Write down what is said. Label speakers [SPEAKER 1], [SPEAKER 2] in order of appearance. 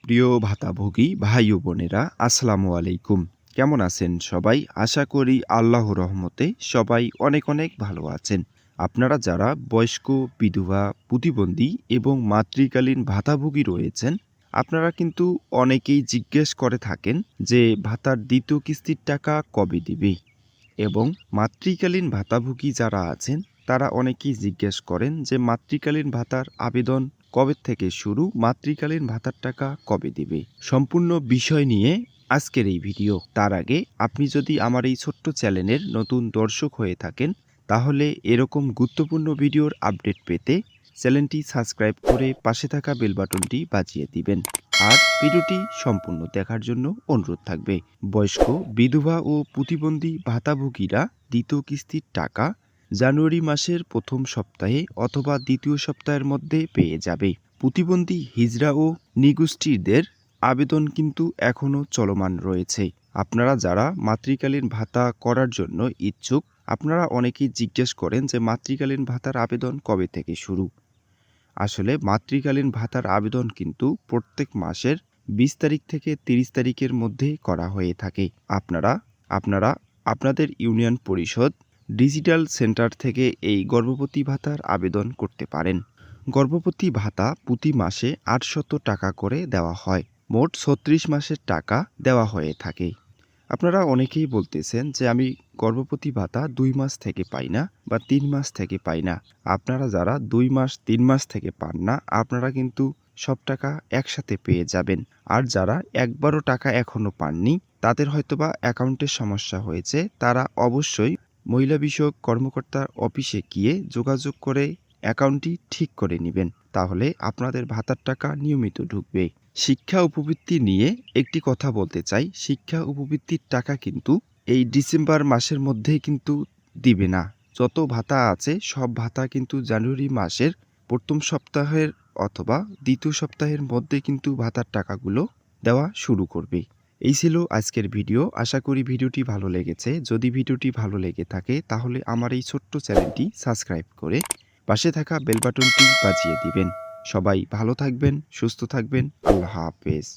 [SPEAKER 1] প্রিয় ভাতাভোগী ভাই ও বোনেরা, আসসালামু আলাইকুম। কেমন আছেন সবাই? আশা করি আল্লাহর রহমতে সবাই অনেক অনেক ভালো আছেন। আপনারা যারা বয়স্ক, বিধবা, প্রতিবন্ধী এবং মাতৃকালীন ভাতাভোগী রয়েছেন, আপনারা কিন্তু অনেকেই জিজ্ঞেস করে থাকেন যে ভাতার দ্বিতীয় কিস্তির টাকা কবে দিবে। এবং মাতৃকালীন ভাতাভোগী যারা আছেন তারা অনেকেই জিজ্ঞেস করেন যে মাতৃকালীন ভাতার আবেদন কবে থেকে শুরু, মাতৃকালীন ভাতার টাকা কবে দিবে। সম্পূর্ণ বিষয় নিয়ে আজকের এই ভিডিও। তার আগে আপনি যদি আমার এই ছোট্ট চ্যানেলের নতুন দর্শক হয়ে থাকেন, তাহলে এরকম গুরুত্বপূর্ণ ভিডিওর আপডেট পেতে চ্যানেলটি সাবস্ক্রাইব করে পাশে থাকা বেল বাটনটি বাজিয়ে দিবেন। আর ভিডিওটি সম্পূর্ণ দেখার জন্য অনুরোধ থাকবে। বয়স্ক, বিধবা ও প্রতিবন্ধী ভাতাভোগীরা দ্বিতীয় কিস্তির টাকা জানুয়ারি মাসের প্রথম সপ্তাহে অথবা দ্বিতীয় সপ্তাহের মধ্যে পেয়ে যাবে। প্রতিবন্ধী হিজড়া ও নিগোষ্ঠীদের আবেদন কিন্তু এখনও চলমান রয়েছে। আপনারা যারা মাতৃকালীন ভাতা করার জন্য ইচ্ছুক, আপনারা অনেকেই জিজ্ঞেস করেন যে মাতৃকালীন ভাতার আবেদন কবে থেকে শুরু। আসলে মাতৃকালীন ভাতার আবেদন কিন্তু প্রত্যেক মাসের 20 তারিখ থেকে 30 তারিখের মধ্যে করা হয়ে থাকে। আপনারা আপনাদের ইউনিয়ন পরিষদ ডিজিটাল সেন্টার থেকে এই গর্ভবতী ভাতার আবেদন করতে পারেন। গর্ভবতী ভাতা প্রতি মাসে 800 টাকা করে দেওয়া হয়। মোট 36 মাসের টাকা দেওয়া হয়ে থাকে। আপনারা অনেকেই বলতেছেন যে আমি গর্ভবতী ভাতা 2 মাস থেকে পাই না বা 3 মাস থেকে পাই না। আপনারা যারা 2 মাস 3 মাস থেকে পান না, আপনারা কিন্তু সব টাকা একসাথে পেয়ে যাবেন। আর যারা একবারও টাকা এখনো পাননি, তাদের হয়তোবা অ্যাকাউন্টের সমস্যা হয়েছে, তারা অবশ্যই মহিলা বিষয়ক কর্মকর্তার অফিসে গিয়ে যোগাযোগ করে অ্যাকাউন্টটি ঠিক করে নেবেন। তাহলে আপনাদের ভাতার টাকা নিয়মিত ঢুকবে। শিক্ষা উপবৃত্তি নিয়ে একটি কথা বলতে চাই। শিক্ষা উপবৃত্তির টাকা কিন্তু এই ডিসেম্বর মাসের মধ্যেই কিন্তু দিবে না। যত ভাতা আছে সব ভাতা কিন্তু জানুয়ারি মাসের প্রথম সপ্তাহের অথবা দ্বিতীয় সপ্তাহের মধ্যে কিন্তু ভাতার টাকাগুলো দেওয়া শুরু করবে। এই ছিল আজকের ভিডিও। আশা করি ভিডিওটি ভালো লেগেছে। যদি ভিডিওটি ভালো লেগে থাকে তাহলে আমার এই ছোট্ট চ্যানেলটি সাবস্ক্রাইব করে পাশে থাকা বেল বাটনটি বাজিয়ে দিবেন। সবাই ভালো থাকবেন, সুস্থ থাকবেন। আল্লাহ হাফেজ।